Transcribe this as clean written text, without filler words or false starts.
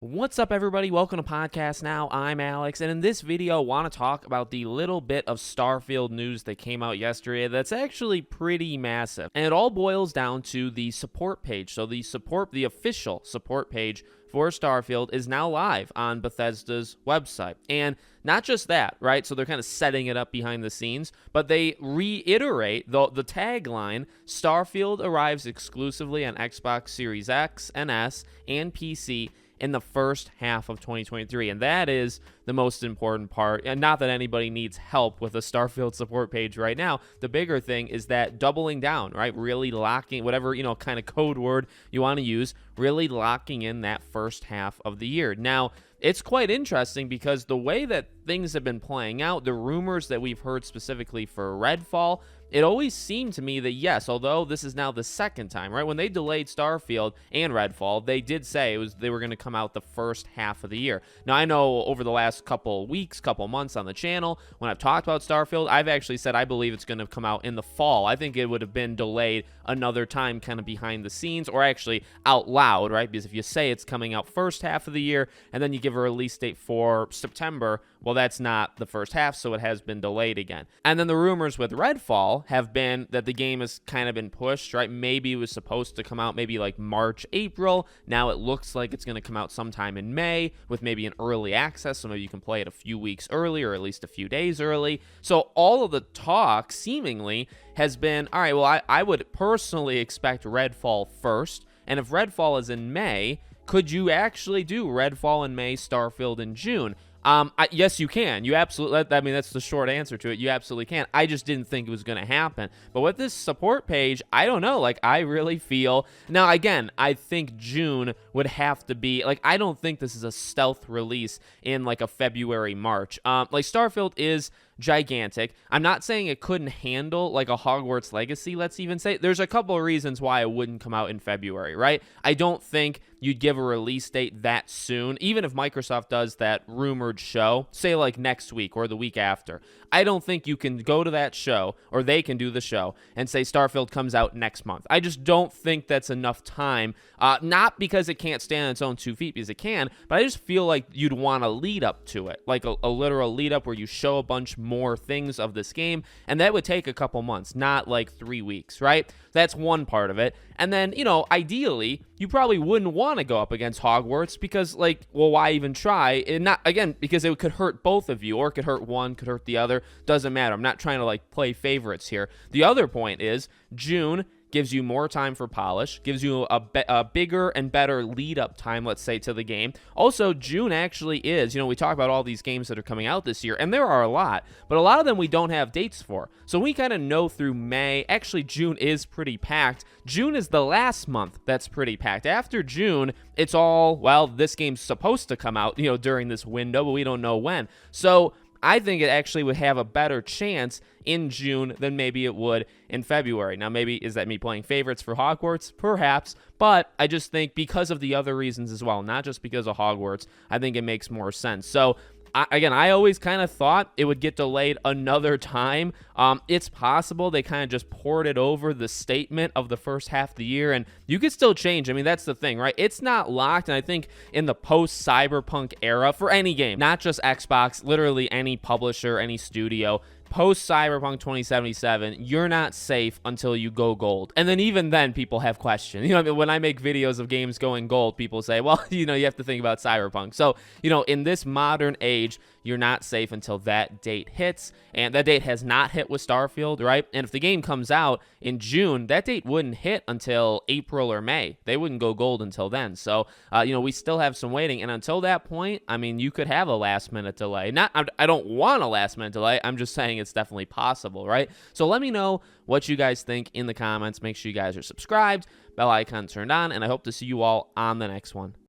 What's up, everybody? Welcome to Podcast Now. I'm Alex, and in this video, I want to talk about the little bit of Starfield news that came out yesterday that's actually pretty massive. And it all boils down to the support page. So the official support page for Starfield is now live on Bethesda's website. And not just that, right? So they're kind of setting it up behind the scenes, but they reiterate the tagline, Starfield arrives exclusively on Xbox Series X and S and PC in the first half of 2023. And that is the most important part. And not that anybody needs help with a Starfield support page right now. The bigger thing is that doubling down, right? Really locking, whatever, kind of code word you want to use, really locking in that first half of the year. Now, it's quite interesting because the way that things have been playing out, the rumors that we've heard specifically for Redfall, it always seemed to me that yes, although this is now the second time, right? When they delayed Starfield and Redfall, they did say they were going to come out the first half of the year. Now, I know over the last couple weeks, couple months on the channel, when I've talked about Starfield, I've actually said I believe it's going to come out in the fall. I think it would have been delayed another time kind of behind the scenes or actually out loud, right? Because if you say it's coming out first half of the year and then you give a release date for September, well, that's not the first half, so it has been delayed again. And then the rumors with Redfall have been that the game has kind of been pushed, right? Maybe it was supposed to come out maybe like March, April. Now it looks like it's going to come out sometime in May with maybe an early access, so maybe you can play it a few weeks early or at least a few days early. So all of the talk seemingly has been, all right, well, I would personally expect Redfall first. And if Redfall is in May, could you actually do Redfall in May, Starfield in June? Yes, you can. You absolutely, that's the short answer to it. You absolutely can. I just didn't think it was going to happen. But with this support page, I don't know. I really feel, now again, I think June would have to be, I don't think this is a stealth release in a February, March. Starfield is gigantic. I'm not saying it couldn't handle a Hogwarts Legacy, let's even say. There's a couple of reasons why it wouldn't come out in February, right? I don't think you'd give a release date that soon, even if Microsoft does that rumored show, say next week or the week after. I don't think you can go to that show, or they can do the show, and say Starfield comes out next month. I just don't think that's enough time, not because it can't stand on its own 2 feet, because it can, but I just feel like you'd want a lead up to it, a literal lead up where you show a bunch more things of this game, and that would take a couple months, not 3 weeks, right? That's one part of it. And then, ideally, you probably wouldn't want to go up against Hogwarts because, why even try? And not, again, because it could hurt both of you, or it could hurt one, could hurt the other. Doesn't matter. I'm not trying to, play favorites here. The other point is June gives you more time for polish, gives you a bigger and better lead-up time, let's say, to the game. Also, June actually is, we talk about all these games that are coming out this year, and there are a lot, but a lot of them we don't have dates for. So we kind of know through May. Actually, June is pretty packed. June is the last month that's pretty packed. After June, it's all, well, this game's supposed to come out, during this window, but we don't know when. So I think it actually would have a better chance in June than maybe it would in February. Now, maybe is that me playing favorites for Hogwarts? Perhaps, but I just think because of the other reasons as well, not just because of Hogwarts, I think it makes more sense. So I always kind of thought it would get delayed another time. It's possible they kind of just poured it over the statement of the first half of the year, and you could still change. I mean, that's the thing, right? It's not locked, and I think in the post-Cyberpunk era, for any game, not just Xbox, literally any publisher, any studio, post-Cyberpunk 2077, you're not safe until you go gold. And then even then, people have questions. When I make videos of games going gold, people say, well, you have to think about Cyberpunk. So, in this modern age, you're not safe until that date hits. And that date has not hit with Starfield, right? And if the game comes out in June, that date wouldn't hit until April or May. They wouldn't go gold until then. So, we still have some waiting. And until that point, I mean, you could have a last-minute delay. I don't want a last-minute delay. I'm just saying it's definitely possible, right? So let me know what you guys think in the comments. Make sure you guys are subscribed, bell icon turned on, and I hope to see you all on the next one.